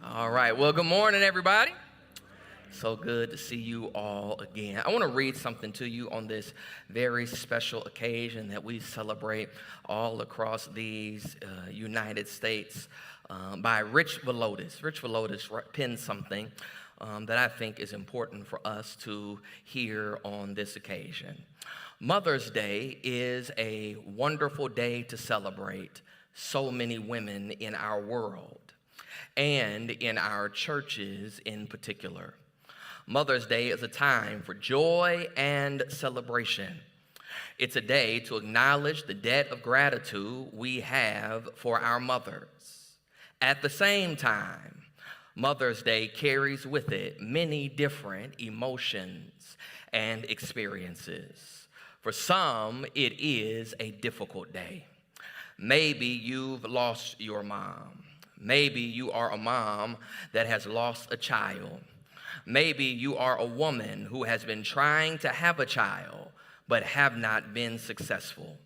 All right. Well, good morning, everybody. So good to see you all again. I want to read something to you on this very special occasion that we celebrate all across these United States by Rich Villodas. Rich Villodas penned something that I think is important for us to hear on this occasion. Mother's Day is a wonderful day to celebrate so many women in our world and in our churches in particular. Mother's Day is a time for joy and celebration. It's a day to acknowledge the debt of gratitude we have for our mothers. At the same time, Mother's Day carries with it many different emotions and experiences. For some, it is a difficult day. Maybe you've lost your mom. Maybe you are a mom that has lost a child. Maybe you are a woman who has been trying to have a child but have not been successful.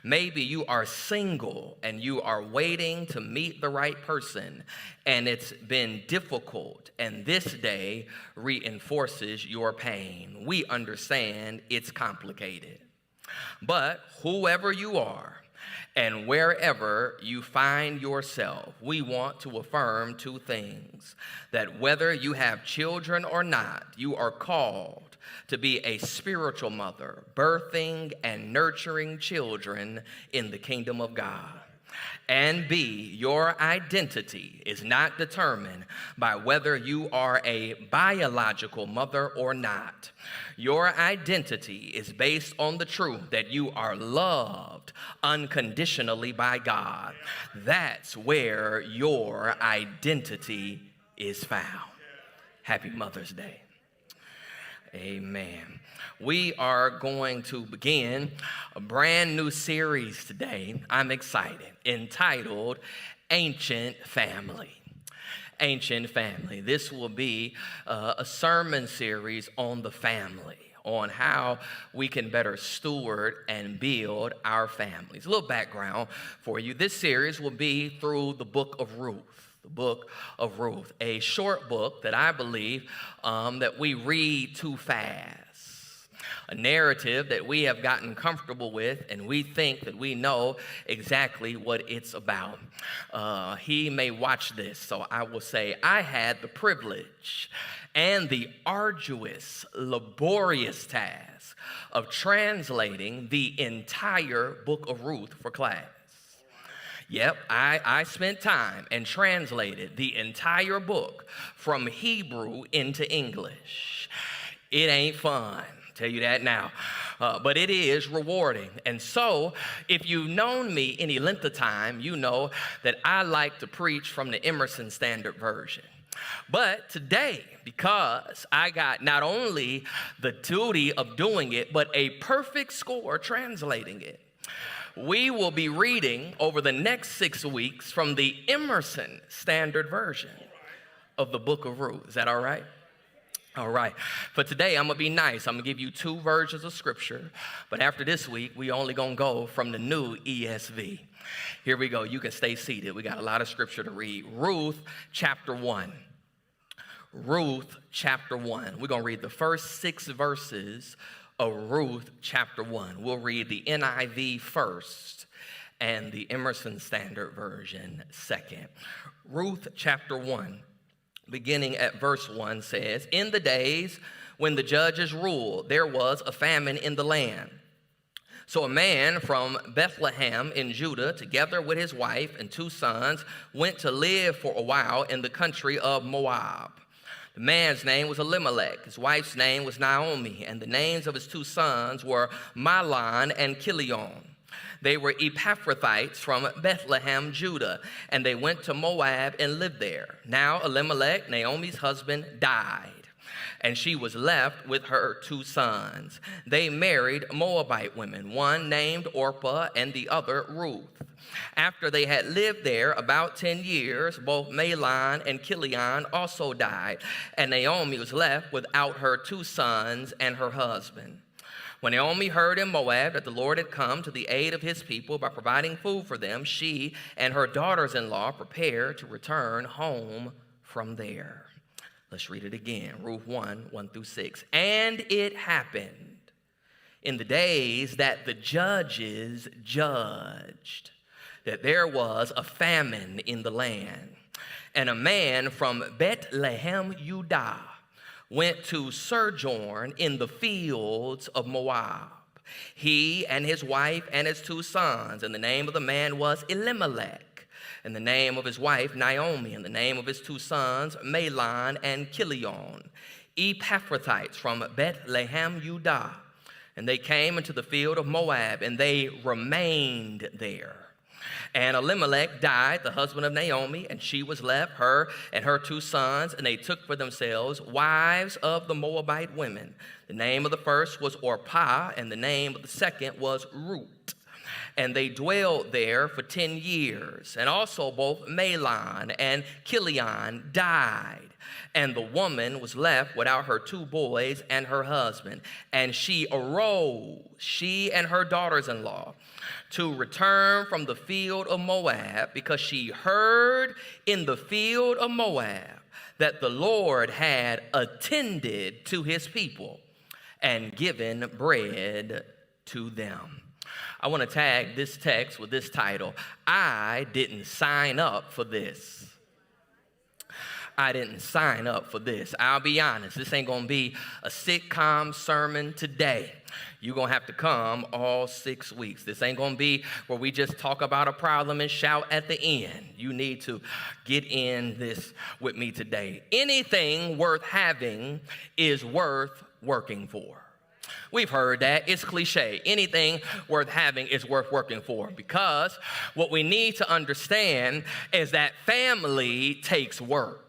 Maybe you are single and you are waiting to meet the right person and it's been difficult, and this day reinforces your pain. We understand it's complicated. But whoever you are, and wherever you find yourself, we want to affirm two things: that whether you have children or not, you are called to be a spiritual mother, birthing and nurturing children in the kingdom of God. And B, your identity is not determined by whether you are a biological mother or not. Your identity is based on the truth that you are loved unconditionally by God. That's where your identity is found. Happy Mother's Day. Amen. We are going to begin a brand new series today. I'm excited, entitled Ancient Family. Ancient Family. This will be a sermon series on the family, on how we can better steward and build our families. A little background for you. This series will be through the book of Ruth. The book of Ruth, a short book that I believe that we read too fast. A narrative that we have gotten comfortable with, and we think that we know exactly what it's about. He may watch this, so I will say I had the privilege and the arduous, laborious task of translating the entire book of Ruth for class. Yep, I spent time and translated the entire book from Hebrew into English. It ain't fun, tell you that now, but it is rewarding. And so, if you've known me any length of time, you know that I like to preach from the Emerson Standard Version. But today, because I got not only the duty of doing it, but a perfect score translating it, we will be reading over the next 6 weeks from the Emerson Standard Version of the book of Ruth. Is that all right? All right. For today, I'm going to be nice. I'm going to give you 2 versions of scripture. But after this week, we only going to go from the new ESV. Here we go. You can stay seated. We got a lot of scripture to read. Ruth chapter 1. Ruth chapter 1. We're going to read the first 6 verses of Ruth chapter 1. We'll read the NIV first and the Emerson Standard Version second. Ruth chapter 1, beginning at verse 1, says, "In the days when the judges ruled, there was a famine in the land. So a man from Bethlehem in Judah, together with his wife and 2 sons, went to live for a while in the country of Moab. The man's name was Elimelech, his wife's name was Naomi, and the names of his 2 sons were Mahlon and Chilion. They were Epaphrathites from Bethlehem, Judah, and they went to Moab and lived there. Now Elimelech, Naomi's husband, died, and she was left with her 2 sons. They married Moabite women, one named Orpah and the other Ruth. After they had lived there about 10 years, both Mahlon and Chilion also died, and Naomi was left without her 2 sons and her husband. When Naomi heard in Moab that the Lord had come to the aid of his people by providing food for them, she and her daughters-in-law prepared to return home from there. Let's read it again. Ruth 1:1-6. And it happened in the days that the judges judged that there was a famine in the land. And a man from Bethlehem, Judah, went to sojourn in the fields of Moab. He and his wife and his 2 sons, and the name of the man was Elimelech, and the name of his wife Naomi, and the name of his 2 sons Mahlon and Chilion, Epaphrathites from Bethlehem, Judah. And they came into the field of Moab, and they remained there. And Elimelech died, the husband of Naomi, and she was left, her and her 2 sons, and they took for themselves wives of the Moabite women. The name of the first was Orpah, and the name of the second was Ruth. And they dwelled there for 10 years. And also both Mahlon and Chilion died. And the woman was left without her 2 boys and her husband. And she arose, she and her daughters-in-law, to return from the field of Moab, because she heard in the field of Moab that the Lord had attended to his people and given bread to them. I want to tag this text with this title: I didn't sign up for this. I didn't sign up for this. I'll be honest, this ain't going to be a sitcom sermon today. You're going to have to come all 6 weeks. This ain't going to be where we just talk about a problem and shout at the end. You need to get in this with me today. Anything worth having is worth working for. We've heard that. It's cliche. Anything worth having is worth working for, because what we need to understand is that family takes work.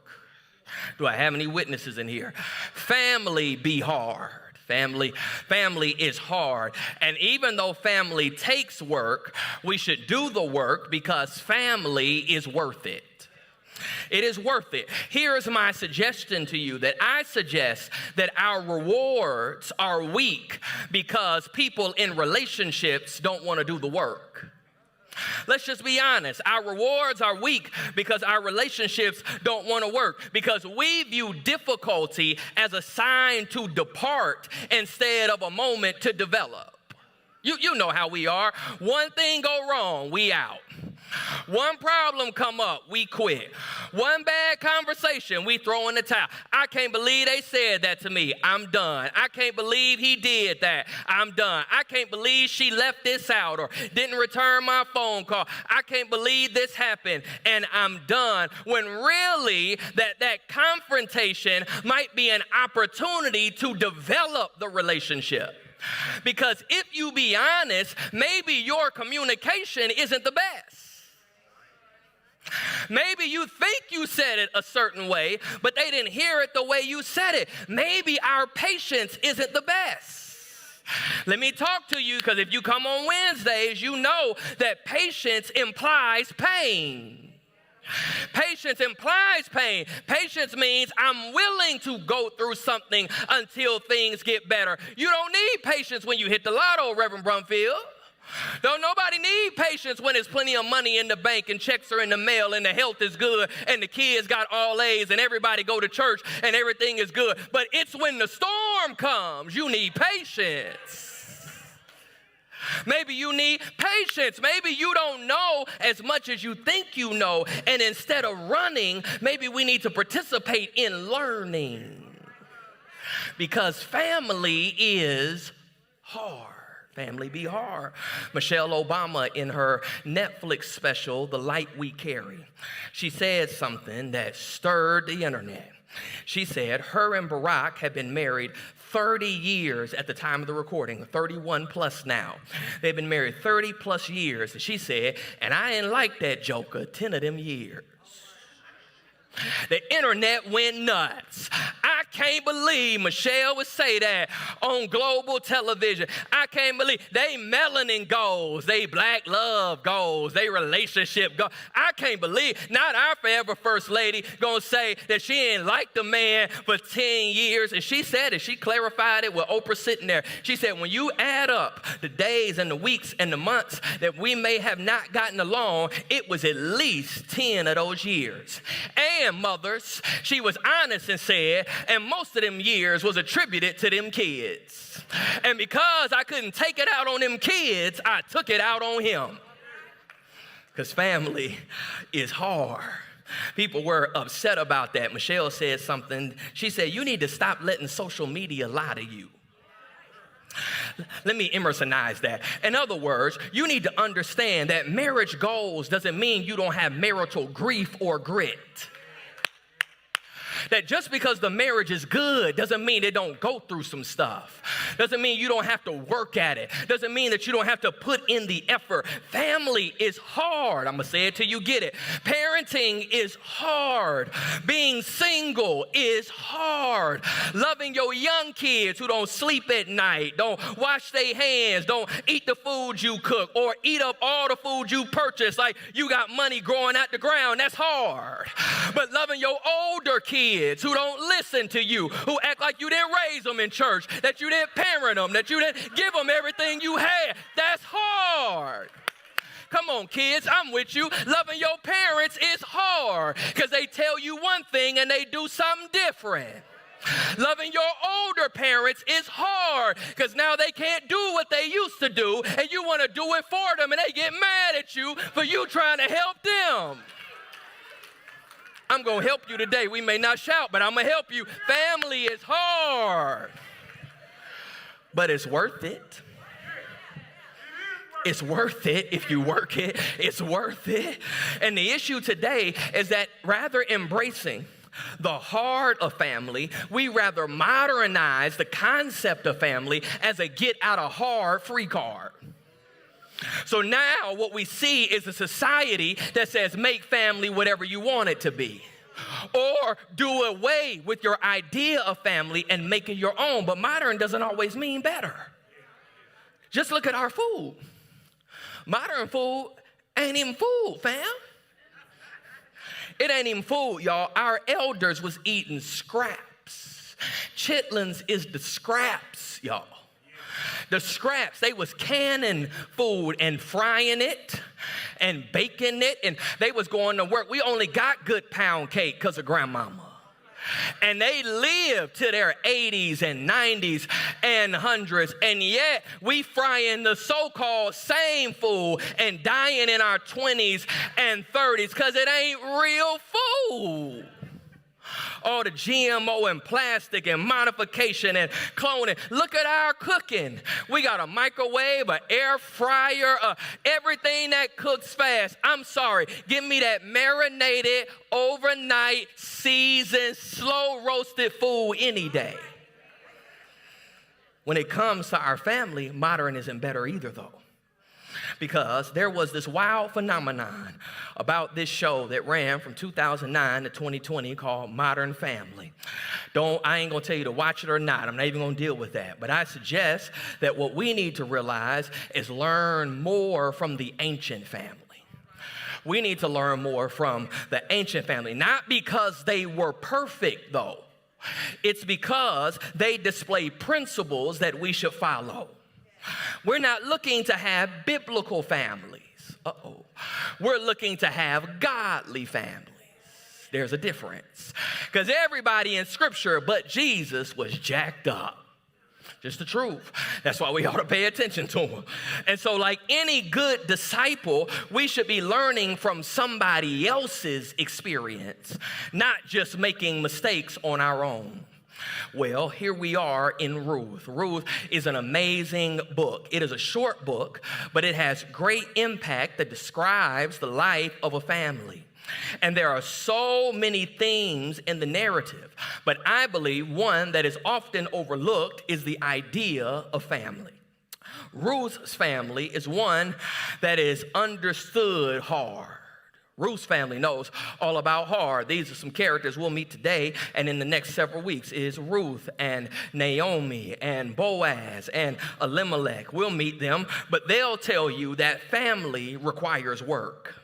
Do I have any witnesses in here? Family be hard. Family is hard. And even though family takes work, we should do the work because family is worth it. It is worth it. Here is my suggestion to you, that I suggest that our rewards are weak because people in relationships don't want to do the work. Let's just be honest. Our rewards are weak because our relationships don't want to work, because we view difficulty as a sign to depart instead of a moment to develop. You know how we are. One thing go wrong, we out. One problem come up, we quit. One bad conversation, we throw in the towel. I can't believe they said that to me. I'm done. I can't believe he did that. I'm done. I can't believe she left this out or didn't return my phone call. I can't believe this happened, and I'm done. When really that confrontation might be an opportunity to develop the relationship. Because if you be honest, maybe your communication isn't the best. Maybe you think you said it a certain way, but they didn't hear it the way you said it. Maybe our patience isn't the best. Let me talk to you, because if you come on Wednesdays, you know that patience implies pain. Patience implies pain. Patience means I'm willing to go through something until things get better. You don't need patience when you hit the lotto, Reverend Brumfield. Don't nobody need patience when there's plenty of money in the bank and checks are in the mail and the health is good and the kids got all A's and everybody go to church and everything is good. But it's when the storm comes you need patience. Maybe you need patience. Maybe you don't know as much as you think you know. And instead of running, maybe we need to participate in learning. Because family is hard. Family be hard. Michelle Obama, in her Netflix special, The Light We Carry, she said something that stirred the internet. She said her and Barack had been married 30 years at the time of the recording, 31 plus now. They've been married 30 plus years. And she said, and I ain't like that joker 10 of them years. The internet went nuts. I can't believe Michelle would say that on global television. I can't believe they melanin goals, they black love goals, they relationship goals. I can't believe not our forever first lady gonna say that she ain't liked the man for 10 years. And she said it, she clarified it with Oprah sitting there. She said, when you add up the days and the weeks and the months that we may have not gotten along, it was at least 10 of those years. And mothers, she was honest and said, and most of them years was attributed to them kids. And because I couldn't take it out on them kids, I took it out on him. Because family is hard. People were upset about that. Michelle said something. She said, you need to stop letting social media lie to you. Let me Emersonize that. In other words, you need to understand that marriage goals doesn't mean you don't have marital grief or grit. That just because the marriage is good doesn't mean it don't go through some stuff. Doesn't mean you don't have to work at it. Doesn't mean that you don't have to put in the effort. Family is hard. I'm going to say it till you get it. Parenting is hard. Being single is hard. Loving your young kids who don't sleep at night, don't wash their hands, don't eat the food you cook, or eat up all the food you purchase like you got money growing out the ground, that's hard. But loving your older kids who don't listen to you, who act like you didn't raise them in church, that you didn't parent them, that you didn't give them everything you had, that's hard. Come on, kids, I'm with you. Loving your parents is hard because they tell you one thing and they do something different. Loving your older parents is hard because now they can't do what they used to do and you want to do it for them and they get mad at you for you trying to help them. I'm going to help you today. We may not shout, but I'm going to help you. Family is hard, but it's worth it. It's worth it if you work it. It's worth it. And the issue today is that rather embracing the heart of family, we rather modernize the concept of family as a get out of hard free card. So now what we see is a society that says make family whatever you want it to be. Or do away with your idea of family and make it your own. But modern doesn't always mean better. Just look at our food. Modern food ain't even food, fam. It ain't even food, y'all. Our elders was eating scraps. Chitlins is the scraps, y'all. The scraps, they was canning food and frying it and baking it, and they was going to work. We only got good pound cake because of grandmama. And they lived to their 80s and 90s and 100s, and yet we frying the so-called same food and dying in our 20s and 30s because it ain't real food. All the GMO and plastic and modification and cloning. Look at our cooking. We got a microwave, an air fryer, everything that cooks fast. I'm sorry. Give me that marinated, overnight, seasoned, slow roasted food any day. When it comes to our family, modern isn't better either, though. Because there was this wild phenomenon about this show that ran from 2009 to 2020 called Modern Family. I ain't gonna tell you to watch it or not. I'm not even gonna deal with that. But I suggest that what we need to realize is learn more from the ancient family. We need to learn more from the ancient family, not because they were perfect, though. It's because they display principles that we should follow. We're not looking to have biblical families. We're looking to have godly families. There's a difference. Because everybody in Scripture but Jesus was jacked up. Just the truth. That's why we ought to pay attention to him. And so like any good disciple, we should be learning from somebody else's experience, not just making mistakes on our own. Well, here we are in Ruth. Ruth is an amazing book. It is a short book, but it has great impact that describes the life of a family. And there are so many themes in the narrative, but I believe one that is often overlooked is the idea of family. Ruth's family is one that is understood hard. Ruth's family knows all about hard. These are some characters we'll meet today and in the next several weeks is Ruth and Naomi and Boaz and Elimelech. We'll meet them, but they'll tell you that family requires work.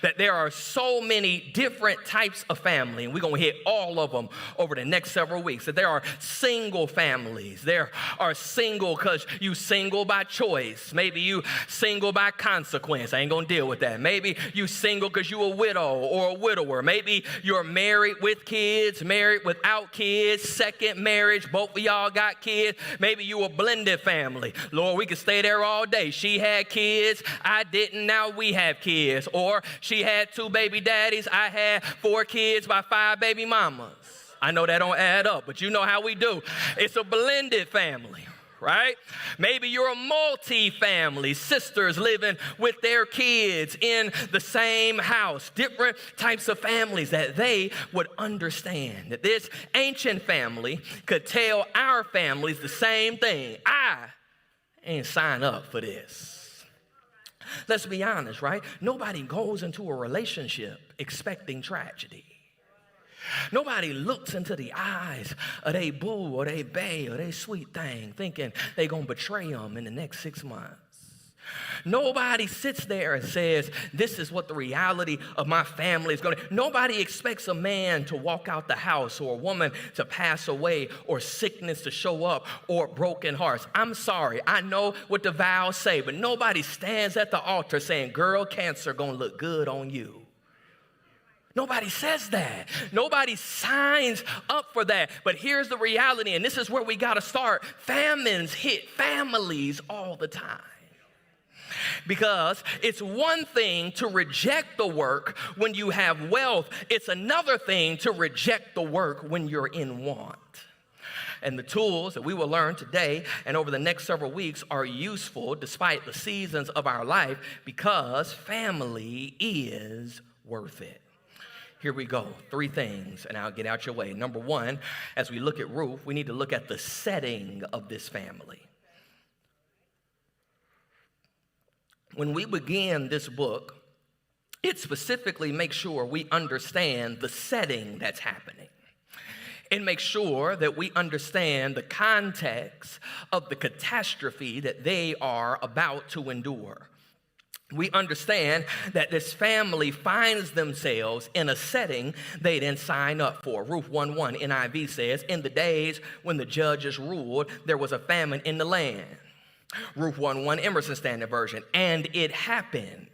That there are so many different types of family, and we're going to hit all of them over the next several weeks. That there are single families. There are single because you single by choice. Maybe you single by consequence. I ain't going to deal with that. Maybe you single because you a widow or a widower. Maybe you're married with kids, married without kids, second marriage, both of y'all got kids. Maybe you a blended family. Lord, we could stay there all day. She had kids, I didn't, now we have kids. Or she had 2 baby daddies, I had 4 kids by 5 baby mamas. I know that don't add up, but you know how we do. It's a blended family, right? Maybe you're a multi-family, sisters living with their kids in the same house, different types of families that they would understand. That this ancient family could tell our families the same thing. I ain't signed up for this. Let's be honest, right? Nobody goes into a relationship expecting tragedy. Nobody looks into the eyes of they boo or they bae or they sweet thing thinking they gonna betray them in the next 6 months. Nobody sits there and says, this is what the reality of my family is going to. Nobody expects a man to walk out the house or a woman to pass away or sickness to show up or broken hearts. I'm sorry. I know what the vows say, but nobody stands at the altar saying, girl, cancer going to look good on you. Nobody says that. Nobody signs up for that. But here's the reality, and this is where we got to start. Famines hit families all the time. Because it's one thing to reject the work when you have wealth. It's another thing to reject the work when you're in want. And the tools that we will learn today and over the next several weeks are useful despite the seasons of our life because family is worth it. Here we go. 3 things, and I'll get out your way. Number 1, as we look at Ruth, we need to look at the setting of this family. When we begin this book, it specifically makes sure we understand the setting that's happening. It makes sure that we understand the context of the catastrophe that they are about to endure. We understand that this family finds themselves in a setting they didn't sign up for. Ruth 1:1 NIV says, in the days when the judges ruled, there was a famine in the land. Ruth 1:1 Emerson Standard Version, and it happened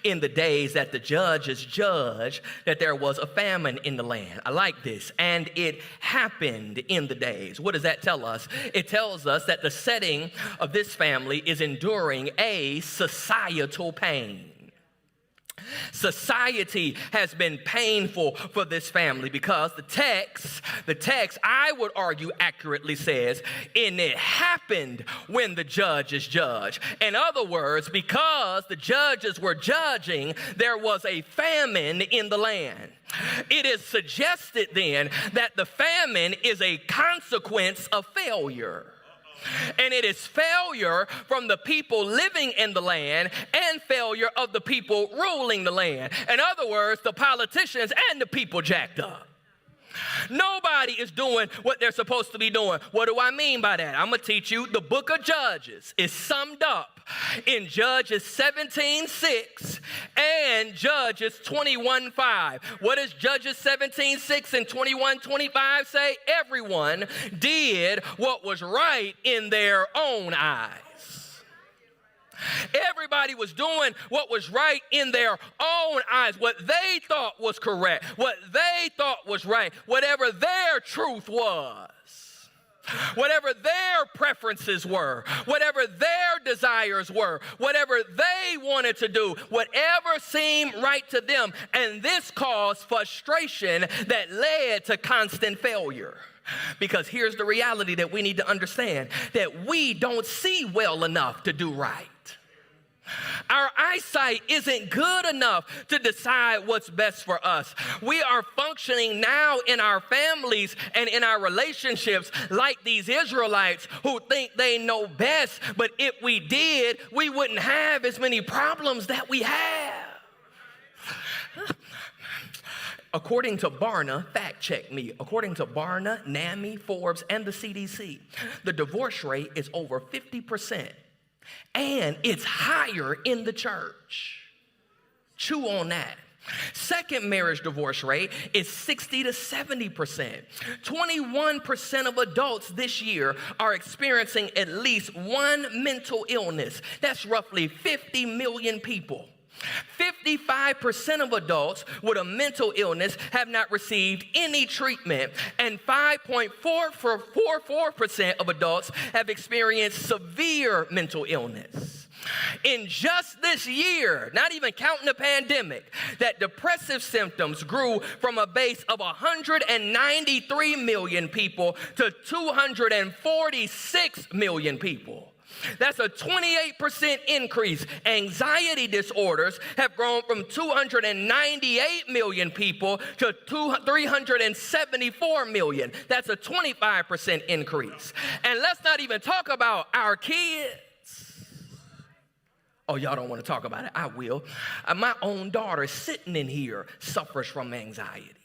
in the days that the judges judged that there was a famine in the land. I like this. And it happened in the days. What does that tell us? It tells us that the setting of this family is enduring a societal pain. Society has been painful for this family because the text, I would argue accurately says, and it happened when the judges judged. In other words, because the judges were judging, there was a famine in the land. It is suggested then that the famine is a consequence of failure. And it is failure from the people living in the land and failure of the people ruling the land. In other words, the politicians and the people jacked up. Nobody is doing what they're supposed to be doing. What do I mean by that? I'm going to teach you. The book of Judges is summed up in Judges 17:6 and Judges 21:5. What does Judges 17:6 and 21:25 say? Everyone did what was right in their own eyes. Everybody was doing what was right in their own eyes, what they thought was correct, what they thought was right, whatever their truth was, whatever their preferences were, whatever their desires were, whatever they wanted to do, whatever seemed right to them. And this caused frustration that led to constant failure. Because here's the reality that we need to understand, that we don't see well enough to do right. Our eyesight isn't good enough to decide what's best for us. We are functioning now in our families and in our relationships like these Israelites who think they know best, but if we did, we wouldn't have as many problems that we have. According to Barna, fact check me, according to Barna, NAMI, Forbes, and the CDC, the divorce rate is over 50%, and it's higher in the church. Chew on that. Second marriage divorce rate is 60 to 70%. 21% of adults this year are experiencing at least one mental illness. That's roughly 50 million people. 55% of adults with a mental illness have not received any treatment, and 5.44% of adults have experienced severe mental illness. In just this year, not even counting the pandemic, that depressive symptoms grew from a base of 193 million people to 246 million people. That's a 28% increase. Anxiety disorders have grown from 298 million people to 374 million. That's a 25% increase. And let's not even talk about our kids. Oh, y'all don't want to talk about it? I will. My own daughter sitting in here suffers from anxiety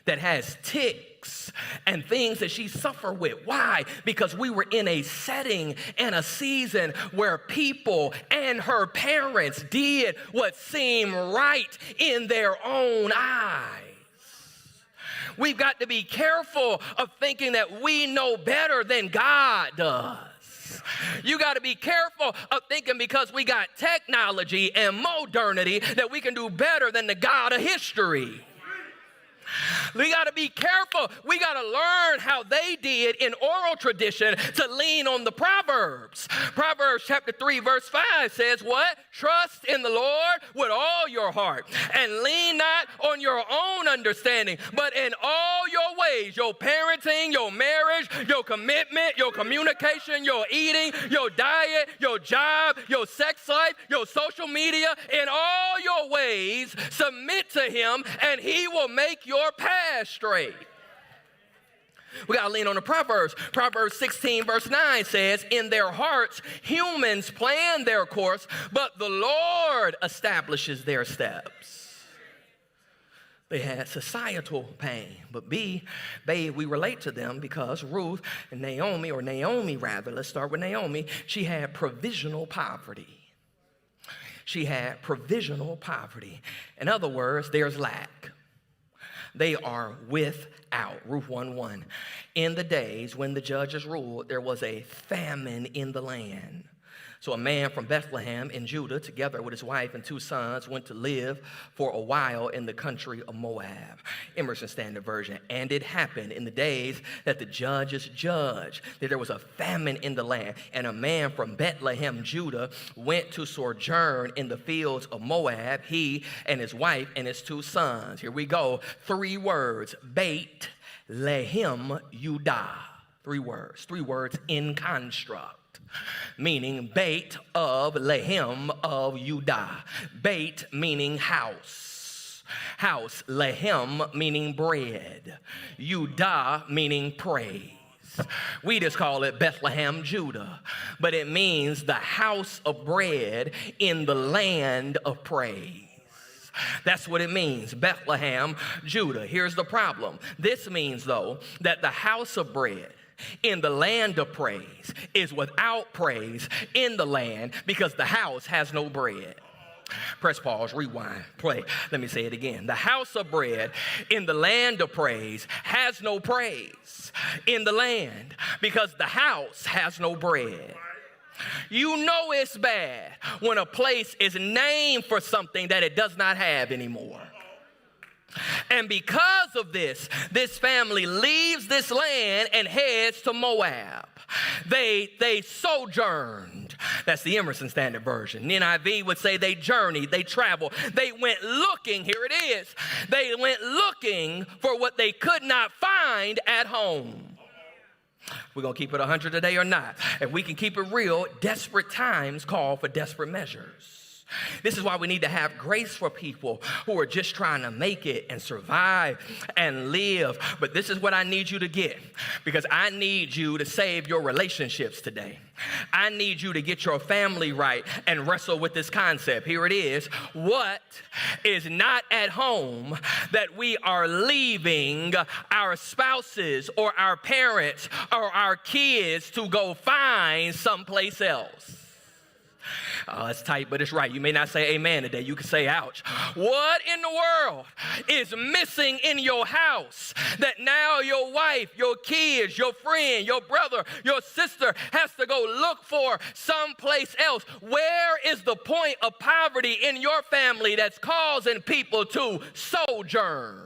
that has tics and things that she suffers with. Why? Because we were in a setting and a season where people and her parents did what seemed right in their own eyes. We've got to be careful of thinking that we know better than God does. You got to be careful of thinking because we got technology and modernity that we can do better than the God of history. We got to be careful. We got to learn how they did in oral tradition to lean on the Proverbs. Proverbs chapter 3 verse 5 says what? Trust in the Lord with all your heart and lean not on your own understanding, but in all your ways, your parenting, your marriage, your commitment, your communication, your eating, your diet, your job, your sex life, your social media, in all your ways, submit to him and he will make your path straight. We got to lean on the Proverbs. Proverbs 16 verse 9 says, in their hearts, humans plan their course, but the Lord establishes their steps. They had societal pain, but we relate to them because Ruth and Naomi, or Naomi rather, let's start with Naomi, she had provisional poverty. She had provisional poverty. In other words, there's lack. They are without. Ruth 1:1. In the days when the judges ruled, there was a famine in the land. So a man from Bethlehem in Judah, together with his wife and 2 sons, went to live for a while in the country of Moab. Emerson Standard Version. And it happened in the days that the judges judged that there was a famine in the land. And a man from Bethlehem, Judah, went to sojourn in the fields of Moab, he and his wife and his 2 sons. Here we go. 3 words. Beit Lehem Yudah. 3 words in construct. Meaning Beit of Lehem of Yudah. Beit meaning house. House. Lehem meaning bread. Yudah meaning praise. We just call it Bethlehem, Judah. But it means the house of bread in the land of praise. That's what it means, Bethlehem, Judah. Here's the problem. This means, though, that the house of bread in the land of praise is without praise in the land because the house has no bread. Press pause, rewind, play. Let me say it again. The house of bread in the land of praise has no praise in the land because the house has no bread. You know it's bad when a place is named for something that it does not have anymore. And because of this, this family leaves this land and heads to Moab. They sojourned. That's the Emerson Standard Version. NIV would say they journeyed, they traveled. They went looking, here it is. They went looking for what they could not find at home. We're going to keep it 100 today or not. If we can keep it real, desperate times call for desperate measures. This is why we need to have grace for people who are just trying to make it and survive and live. But this is what I need you to get, because I need you to save your relationships today. I need you to get your family right and wrestle with this concept. Here it is. What is not at home that we are leaving our spouses or our parents or our kids to go find someplace else? Oh, it's tight, but it's right. You may not say amen today. You can say ouch. What in the world is missing in your house that now your wife, your kids, your friend, your brother, your sister has to go look for someplace else? Where is the point of poverty in your family that's causing people to sojourn?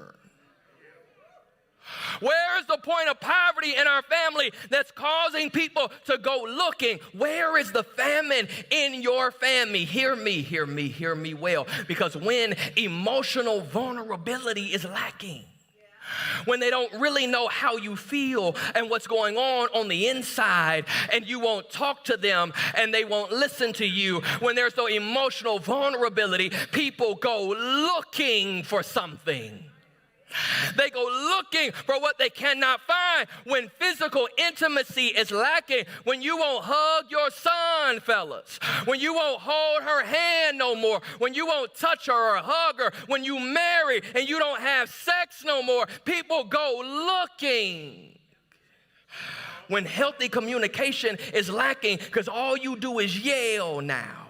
Where is the point of poverty in our family that's causing people to go looking? Where is the famine in your family? Hear me, hear me, hear me well. Because when emotional vulnerability is lacking, when they don't really know how you feel and what's going on the inside, and you won't talk to them and they won't listen to you, when there's no emotional vulnerability, people go looking for something. They go looking for what they cannot find. When physical intimacy is lacking, when you won't hug your son, fellas, when you won't hold her hand no more, when you won't touch her or hug her, when you marry and you don't have sex no more, people go looking. When healthy communication is lacking because all you do is yell now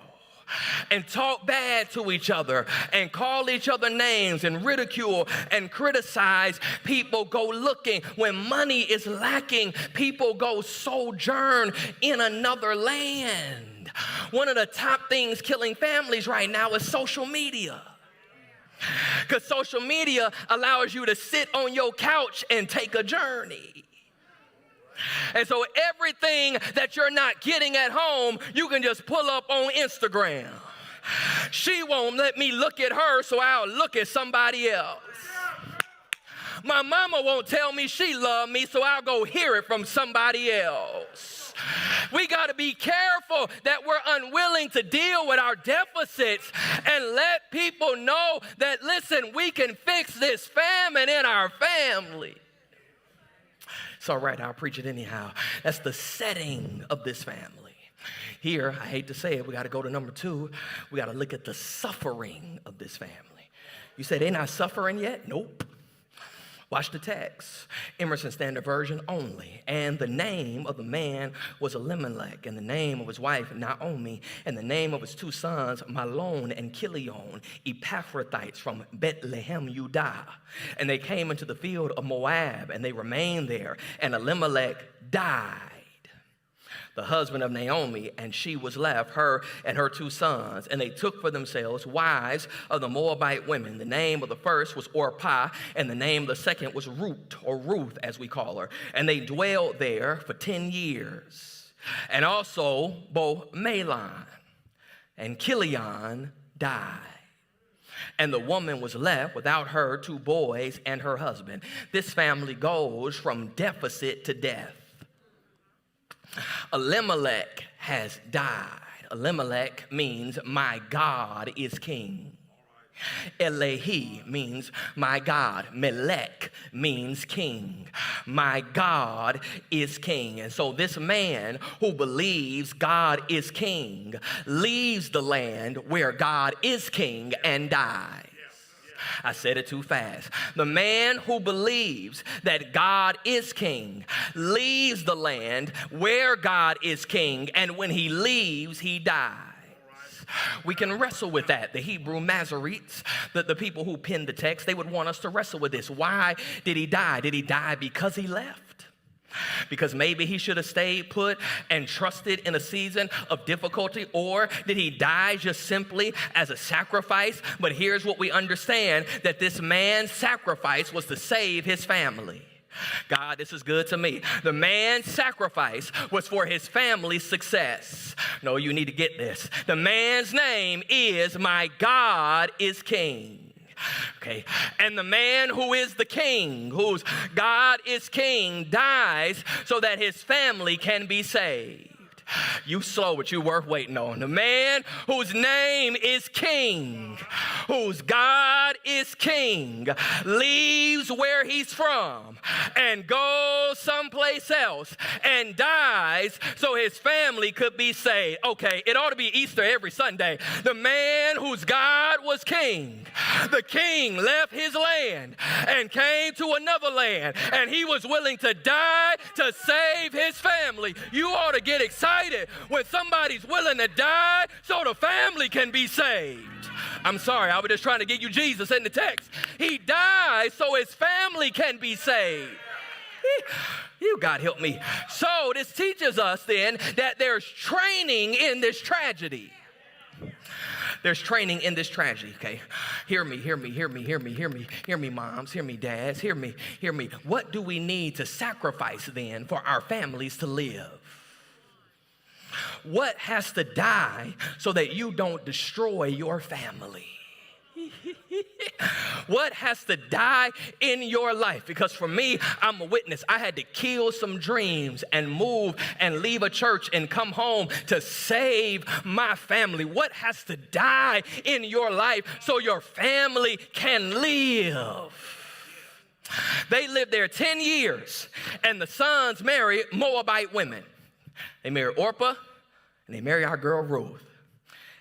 and talk bad to each other and call each other names and ridicule and criticize, people go looking. When money is lacking, people go sojourn in another land. One of the top things killing families right now is social media. Because social media allows you to sit on your couch and take a journey. And so everything that you're not getting at home, you can just pull up on Instagram. She won't let me look at her, so I'll look at somebody else. My mama won't tell me she loved me, so I'll go hear it from somebody else. We got to be careful that we're unwilling to deal with our deficits and let people know that, listen, we can fix this famine in our family. It's all right, I'll preach it anyhow. That's the setting of this family. Here, I hate to say it, we got to go to number 2. We got to look at the suffering of this family. You say they're not suffering yet? Nope. Watch the text. Emerson Standard Version only. And the name of the man was Elimelech, and the name of his wife Naomi, and the name of his 2 sons Mahlon and Chilion, Epaphrathites from Bethlehem, Judah. And they came into the field of Moab, and they remained there. And Elimelech died, the husband of Naomi, and she was left, her and her 2 sons. And they took for themselves wives of the Moabite women. The name of the first was Orpah, and the name of the second was Ruth, as we call her. And they dwelled there for 10 years. And also both Mahlon and Chilion died. And the woman was left without her 2 boys and her husband. This family goes from deficit to death. Elimelech has died. Elimelech means my God is king. Elehi means my God. Melech means king. My God is king. And so this man who believes God is king leaves the land where God is king and dies. I said it too fast. The man who believes that God is king leaves the land where God is king, and when he leaves, he dies. We can wrestle with that. The Hebrew Masoretes, the people who penned the text, they would want us to wrestle with this. Why did he die? Did he die because he left? Because maybe he should have stayed put and trusted in a season of difficulty? Or did he die just simply as a sacrifice? But here's what we understand, that this man's sacrifice was to save his family. God, this is good to me. The man's sacrifice was for his family's success. No, you need to get this. The man's name is my God is king. Okay, and the man who is the king, whose God is king, dies so that his family can be saved. You slow, but you worth waiting on. The man whose name is King, whose God is King, leaves where he's from and goes someplace else and dies so his family could be saved. Okay, it ought to be Easter every Sunday. The man whose God was King, the king left his land and came to another land, and he was willing to die to save his family. You ought to get excited when somebody's willing to die so the family can be saved. I'm sorry, I was just trying to get you Jesus in the text. He died so his family can be saved. You God help me. So this teaches us then that there's training in this tragedy. There's training in this tragedy, okay? Hear me, moms, hear me, dads, hear me. What do we need to sacrifice then for our families to live? What has to die so that you don't destroy your family? What has to die in your life? Because for me, I'm a witness. I had to kill some dreams and move and leave a church and come home to save my family. What has to die in your life so your family can live? They lived there 10 years, and the sons married Moabite women. They married Orpah, and they married our girl Ruth.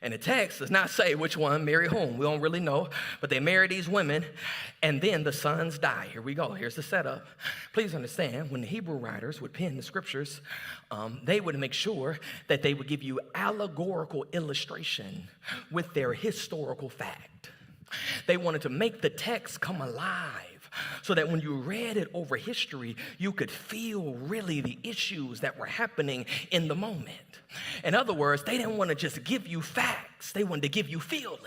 And the text does not say which one married whom. We don't really know. But they married these women, and then the sons die. Here we go. Here's the setup. Please understand, when the Hebrew writers would pen the scriptures, they would make sure that they would give you allegorical illustration with their historical fact. They wanted to make the text come alive, so that when you read it over history, you could feel really the issues that were happening in the moment. In other words, they didn't want to just give you facts. They wanted to give you feeling.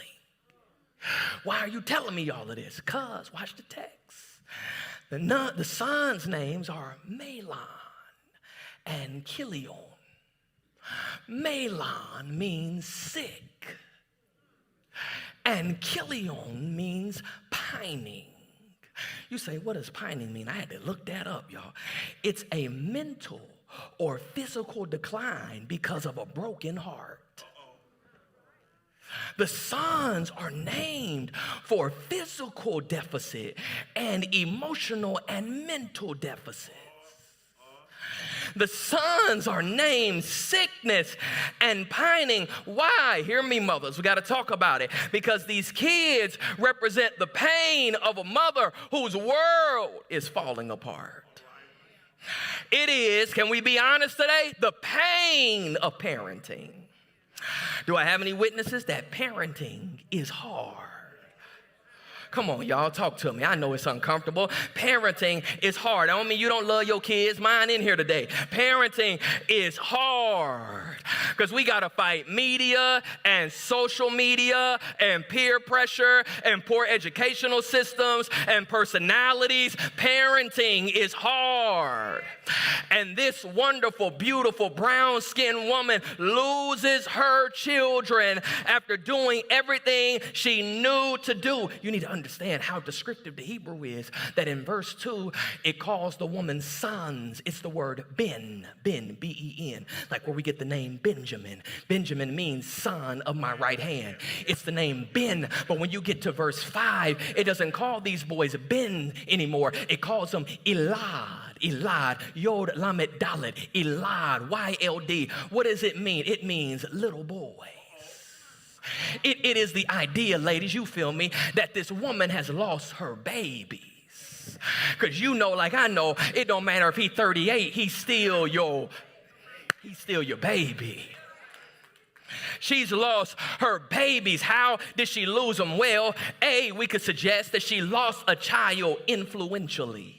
Why are you telling me all of this? Because, watch the text. The sons' names are Mahlon and Chilion. Mahlon means sick, and Chilion means pining. You say, what does pining mean? I had to look that up, y'all. It's a mental or physical decline because of a broken heart. The sons are named for physical deficit and emotional and mental deficits. The sons are named sickness and pining. Why? Hear me, mothers. We got to talk about it. Because these kids represent the pain of a mother whose world is falling apart. It is, can we be honest today, the pain of parenting. Do I have any witnesses that parenting is hard? Come on, y'all, talk to me. I know it's uncomfortable. Parenting is hard. I don't mean you don't love your kids. Mine in here today. Parenting is hard because we got to fight media and social media and peer pressure and poor educational systems and personalities. Parenting is hard. And this wonderful, beautiful, brown-skinned woman loses her children after doing everything she knew to do. You need to understand how descriptive the Hebrew is, that in verse 2, it calls the woman sons. It's the word Ben, B-E-N, like where we get the name Benjamin. Benjamin means son of my right hand. It's the name Ben, but when you get to verse 5, it doesn't call these boys Ben anymore. It calls them Elad, Yod Lamed Dalet, Elad, Y-L-D. What does it mean? It means little boys. It is the idea, ladies, you feel me, that this woman has lost her babies. Because you know, like I know, it don't matter if he's 38, he's still your baby. She's lost her babies. How did she lose them? Well, we could suggest that she lost a child influentially.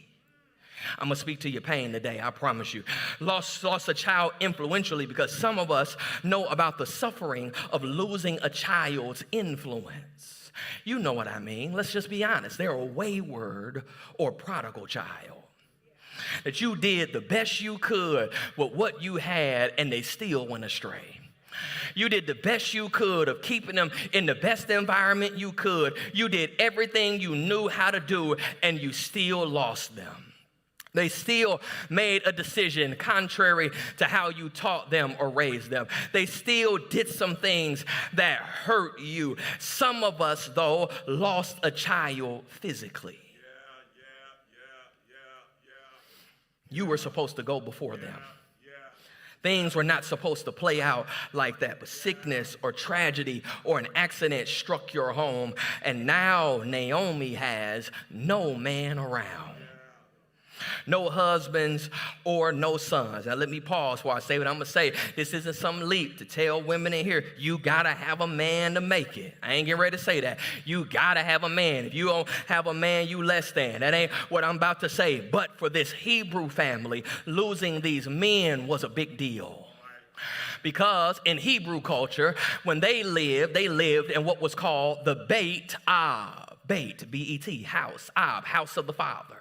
I'm going to speak to your pain today, I promise you. Lost a child influentially, because some of us know about the suffering of losing a child's influence. You know what I mean. Let's just be honest. They're a wayward or prodigal child. That you did the best you could with what you had, and they still went astray. You did the best you could of keeping them in the best environment you could. You did everything you knew how to do, and you still lost them. They still made a decision contrary to how you taught them or raised them. They still did some things that hurt you. Some of us, though, lost a child physically. You were supposed to go before them. Things were not supposed to play out like that, but sickness or tragedy or an accident struck your home, and now Naomi has no man around. No husbands or no sons. Now let me pause before I say what I'm going to say. This isn't some leap to tell women in here, you got to have a man to make it. I ain't getting ready to say that. You got to have a man. If you don't have a man, you less than. That ain't what I'm about to say. But for this Hebrew family, losing these men was a big deal. Because in Hebrew culture, when they lived in what was called the Beit Ab. Beit, B-E-T, house, Ab, house of the father.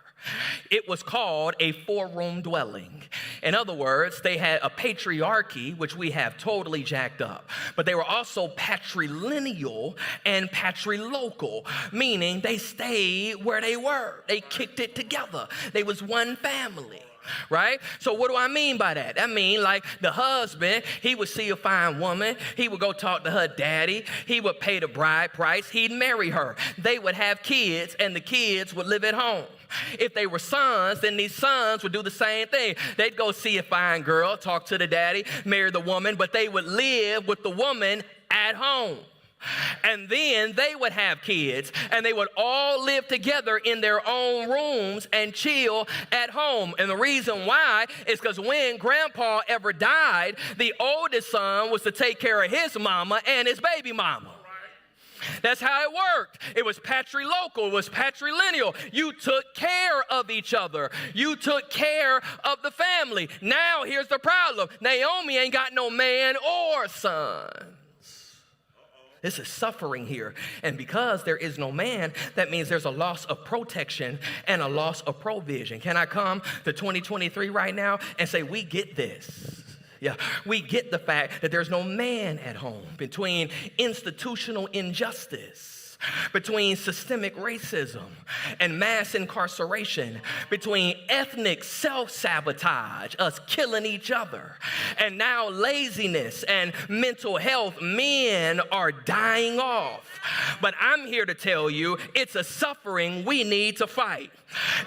It was called a four-room dwelling. In other words, they had a patriarchy, which we have totally jacked up. But they were also patrilineal and patrilocal, meaning they stayed where they were. They kicked it together. They was one family. Right? So what do I mean by that? I mean, like the husband, he would see a fine woman. He would go talk to her daddy. He would pay the bride price. He'd marry her. They would have kids, and the kids would live at home. If they were sons, then these sons would do the same thing. They'd go see a fine girl, talk to the daddy, marry the woman, but they would live with the woman at home. And then they would have kids, and they would all live together in their own rooms and chill at home. And the reason why is because when grandpa ever died, the oldest son was to take care of his mama and his baby mama. That's how it worked. It was patrilocal. It was patrilineal. You took care of each other. You took care of the family. Now, here's the problem. Naomi ain't got no man or son. This is suffering here. And because there is no man, that means there's a loss of protection and a loss of provision. Can I come to 2023 right now and say, we get this? Yeah, we get the fact that there's no man at home. Between institutional injustice, between systemic racism and mass incarceration, between ethnic self-sabotage, us killing each other, and now laziness and mental health, men are dying off. But I'm here to tell you, it's a suffering we need to fight.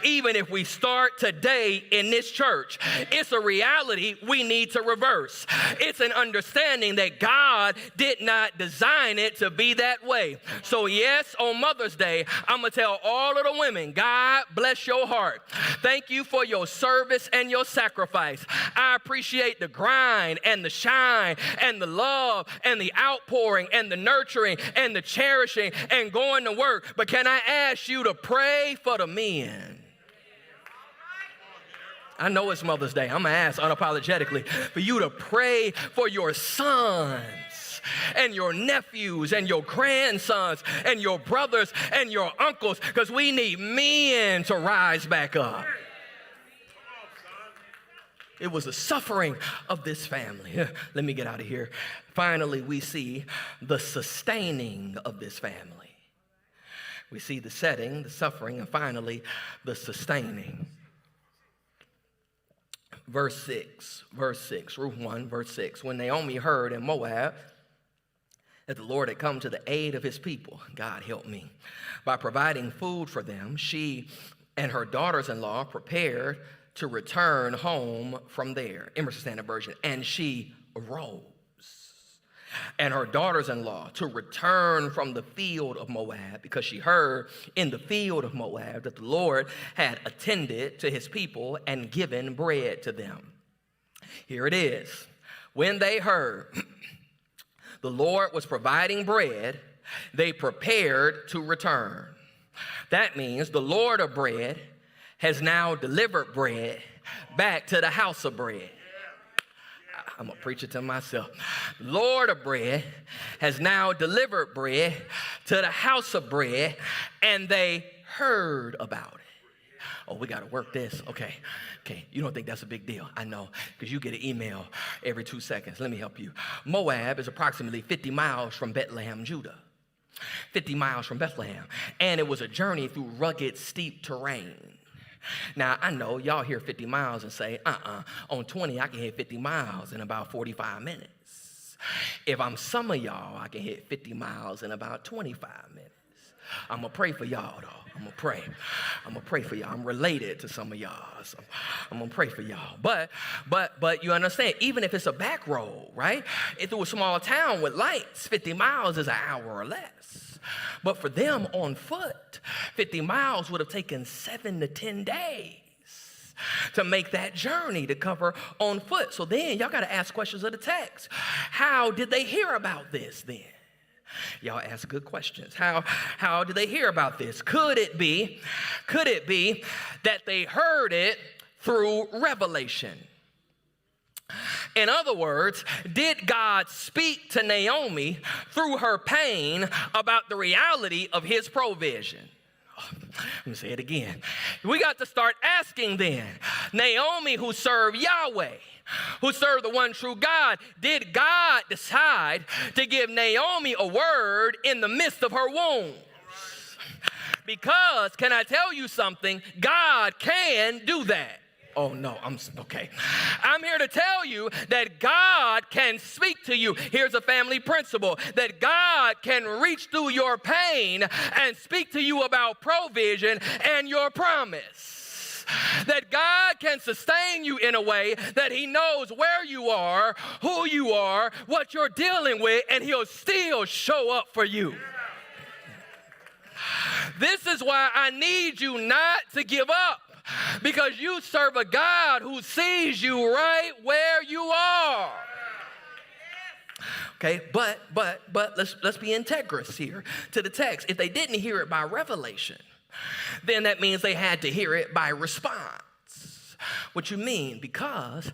Even if we start today in this church, it's a reality we need to reverse. It's an understanding that God did not design it to be that way. So yes, on Mother's Day, I'm going to tell all of the women, God bless your heart. Thank you for your service and your sacrifice. I appreciate the grind and the shine and the love and the outpouring and the nurturing and the cherishing and going to work. But can I ask you to pray for the men? I know it's Mother's Day. I'm going to ask unapologetically for you to pray for your sons and your nephews and your grandsons and your brothers and your uncles, because we need men to rise back up. It was the suffering of this family. Let me get out of here. Finally, we see the sustaining of this family. We see the setting, the suffering, and finally, the sustaining. Verse 6, Ruth 1, verse 6. When Naomi heard in Moab that the Lord had come to the aid of his people, God help me, by providing food for them, she and her daughters-in-law prepared to return home from there. Emerson Standard Version. And she arose, and her daughters-in-law to return from the field of Moab, because she heard in the field of Moab that the Lord had attended to his people and given bread to them. Here it is. When they heard the Lord was providing bread, they prepared to return. That means the Lord of bread has now delivered bread back to the house of bread. I'm going to preach it to myself. Lord of bread has now delivered bread to the house of bread, and they heard about it. Oh, we got to work this. Okay. You don't think that's a big deal. I know, because you get an email every 2 seconds. Let me help you. Moab is approximately 50 miles from Bethlehem, Judah. 50 miles from Bethlehem. And it was a journey through rugged, steep terrain. Now, I know y'all hear 50 miles and say, on 20, I can hit 50 miles in about 45 minutes. If I'm some of y'all, I can hit 50 miles in about 25 minutes. I'm going to pray for y'all, though. I'm going to pray for y'all. I'm related to some of y'all, so I'm going to pray for y'all. But you understand, even if it's a back road, right? If it was a small town with lights, 50 miles is an hour or less. But for them on foot, 50 miles would have taken 7 to 10 days to make that journey to cover on foot. So then y'all got to ask questions of the text. How did they hear about this then? Y'all ask good questions. How did they hear about this? Could it be that they heard it through revelation? In other words, did God speak to Naomi through her pain about the reality of his provision? Let me say it again. We got to start asking then. Naomi, who served Yahweh, who served the one true God, did God decide to give Naomi a word in the midst of her wounds? Because, can I tell you something? God can do that. Oh, no, okay. I'm here to tell you that God can speak to you. Here's a family principle, that God can reach through your pain and speak to you about provision and your promise. That God can sustain you in a way that he knows where you are, who you are, what you're dealing with, and he'll still show up for you. This is why I need you not to give up. Because you serve a God who sees you right where you are. Okay, but let's be integrous here to the text. If they didn't hear it by revelation, then that means they had to hear it by response. What you mean? Because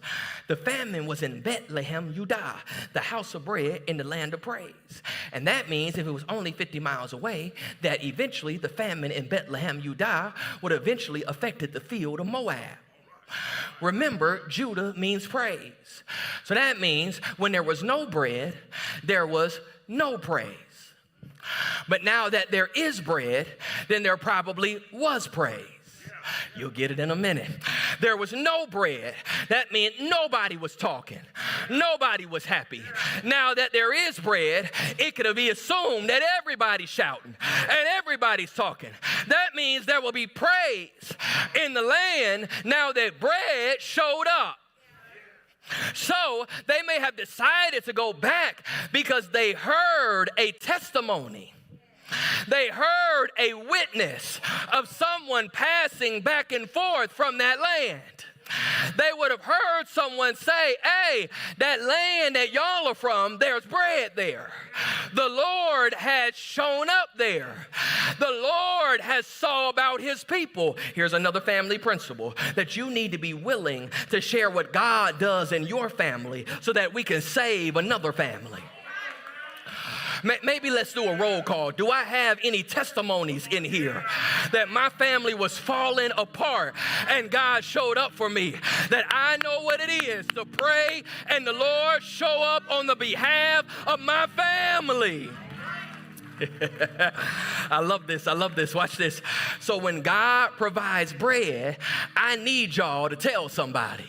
the famine was in Bethlehem, Judah, the house of bread in the land of praise. And that means if it was only 50 miles away, that eventually the famine in Bethlehem, Judah would eventually affected the field of Moab. Remember, Judah means praise. So that means when there was no bread, there was no praise. But now that there is bread, then there probably was praise. You'll get it in a minute. There was no bread. That meant nobody was talking. Nobody was happy. Now that there is bread, it could be assumed that everybody's shouting and everybody's talking. That means there will be praise in the land now that bread showed up. So they may have decided to go back because they heard a testimony. They heard a witness of someone passing back and forth from that land. They would have heard someone say, hey, that land that y'all are from, there's bread there. The Lord has shown up there. The Lord has saw about his people. Here's another family principle, that you need to be willing to share what God does in your family so that we can save another family. Maybe let's do a roll call. Do I have any testimonies in here that my family was falling apart and God showed up for me? That I know what it is to pray and the Lord show up on the behalf of my family. I love this. Watch this. So when God provides bread, I need y'all to tell somebody.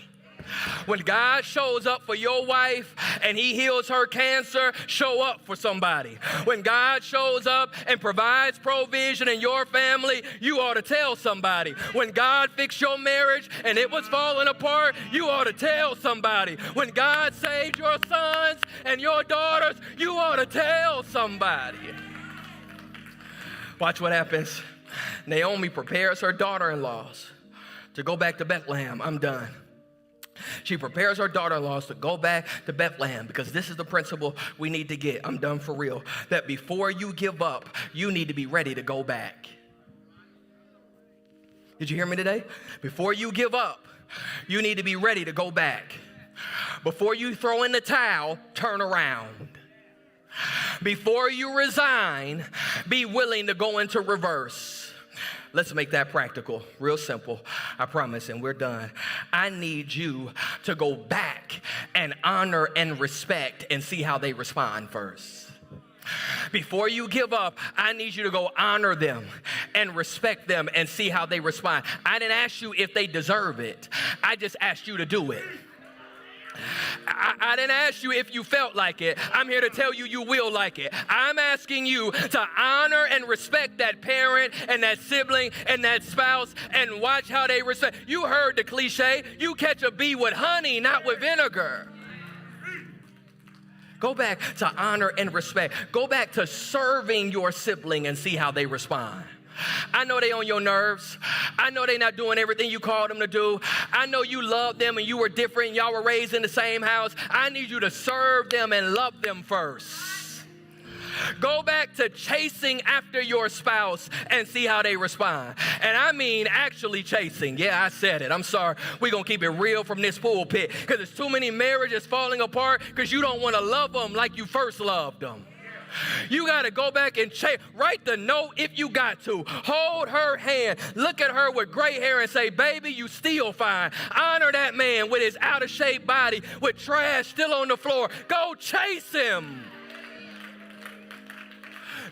When God shows up for your wife and he heals her cancer, show up for somebody. When God shows up and provides provision in your family, you ought to tell somebody. When God fixed your marriage and it was falling apart, you ought to tell somebody. When God saved your sons and your daughters, you ought to tell somebody. Watch what happens. Naomi prepares her daughter-in-laws to go back to Bethlehem. I'm done. She prepares her daughter-in-laws to go back to Bethlehem because this is the principle we need to get. I'm done for real. That before you give up, you need to be ready to go back. Did you hear me today? Before you give up, you need to be ready to go back. Before you throw in the towel, turn around. Before you resign, be willing to go into reverse. Let's make that practical, real simple, I promise, and we're done. I need you to go back and honor and respect and see how they respond first. Before you give up, I need you to go honor them and respect them and see how they respond. I didn't ask you if they deserve it. I just asked you to do it. I didn't ask you if you felt like it. I'm here to tell you, you will like it. I'm asking you to honor and respect that parent and that sibling and that spouse and watch how they respect. You heard the cliche, you catch a bee with honey, not with vinegar. Go back to honor and respect. Go back to serving your sibling and see how they respond. I know they on your nerves. I know they not doing everything you called them to do. I know you love them and you were different and y'all were raised in the same house. I need you to serve them and love them first. Go back to chasing after your spouse and see how they respond. And I mean actually chasing. Yeah, I said it. I'm sorry. We're going to keep it real from this pulpit because there's too many marriages falling apart because you don't want to love them like you first loved them. You got to go back and write the note if you got to. Hold her hand. Look at her with gray hair and say, baby, you still fine. Honor that man with his out of shape body, with trash still on the floor. Go chase him.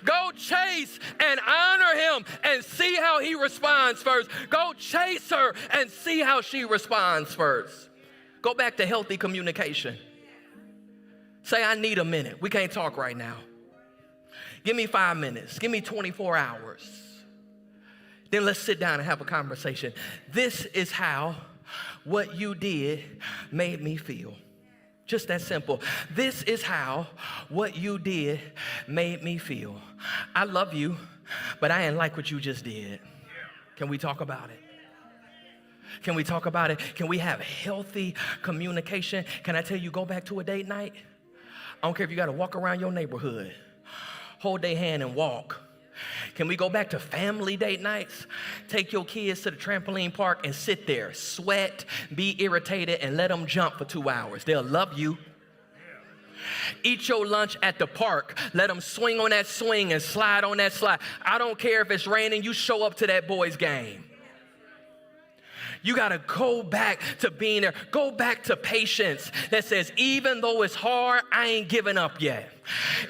Go chase and honor him and see how he responds first. Go chase her and see how she responds first. Go back to healthy communication. Say, I need a minute. We can't talk right now. Give me 5 minutes. Give me 24 hours. Then let's sit down and have a conversation. This is how what you did made me feel. Just that simple. This is how what you did made me feel. I love you, but I didn't like what you just did. Can we talk about it? Can we talk about it? Can we have healthy communication? Can I tell you, go back to a date night? I don't care if you got to walk around your neighborhood. Hold their hand and walk. Can we go back to family date nights? Take your kids to the trampoline park and sit there, sweat, be irritated, and let them jump for 2 hours. They'll love you. Eat your lunch at the park. Let them swing on that swing and slide on that slide. I don't care if it's raining. You show up to that boys' game. You got to go back to being there. Go back to patience that says, even though it's hard, I ain't giving up yet.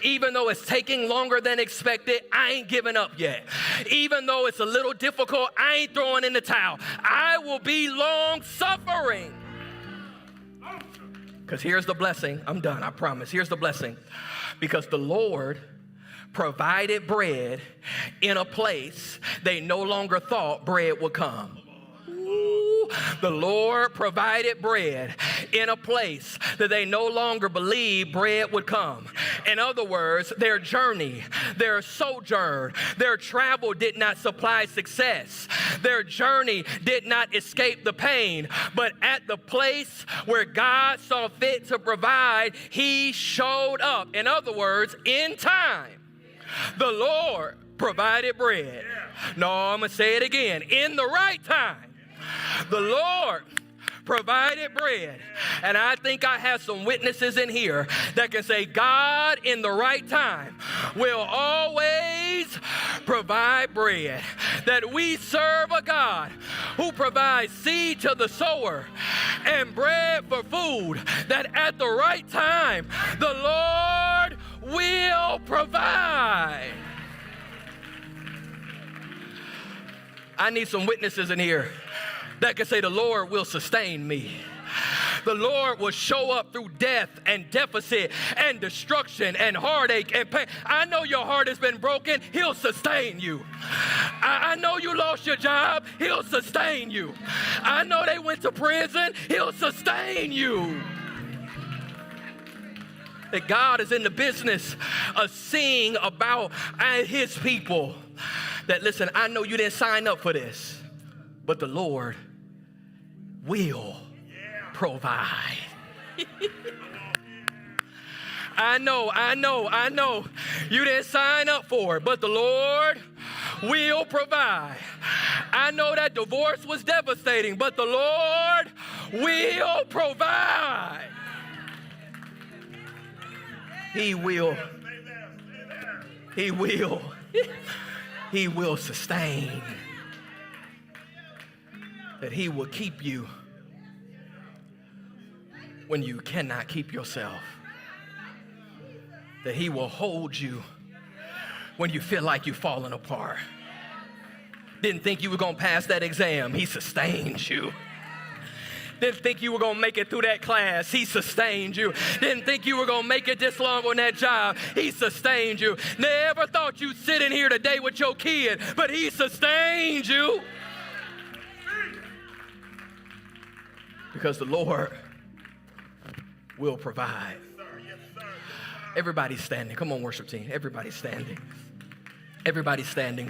Even though it's taking longer than expected, I ain't giving up yet. Even though it's a little difficult, I ain't throwing in the towel. I will be long suffering. Because here's the blessing. I'm done, I promise. Here's the blessing. Because the Lord provided bread in a place they no longer thought bread would come. The Lord provided bread in a place that they no longer believed bread would come. In other words, their journey, their sojourn, their travel did not supply success. Their journey did not escape the pain. But at the place where God saw fit to provide, He showed up. In other words, in time, the Lord provided bread. No, I'm going to say it again. In the right time, the Lord provided bread. And I think I have some witnesses in here that can say God in the right time will always provide bread. That we serve a God who provides seed to the sower and bread for food. That at the right time, the Lord will provide. I need some witnesses in here that can say the Lord will sustain me. The Lord will show up through death and deficit and destruction and heartache and pain. I know your heart has been broken. He'll sustain you. I know you lost your job. He'll sustain you. I know they went to prison. He'll sustain you. That God is in the business of seeing about His people. That listen, I know you didn't sign up for this, but the Lord will provide. I know. You didn't sign up for it, but the Lord will provide. I know that divorce was devastating, but the Lord will provide. He will. He will. He will sustain. That He will keep you when you cannot keep yourself. that he will hold you when you feel like you're falling apart. Didn't think you were going to pass that exam. He sustained you. Didn't think you were going to make it through that class. He sustained you. Didn't think you were going to make it this long on that job. He sustained you. Never thought you'd sit in here today with your kid, but he sustained you. Because the Lord will provide. Everybody's standing. Come on, worship team. Everybody's standing. Everybody's standing.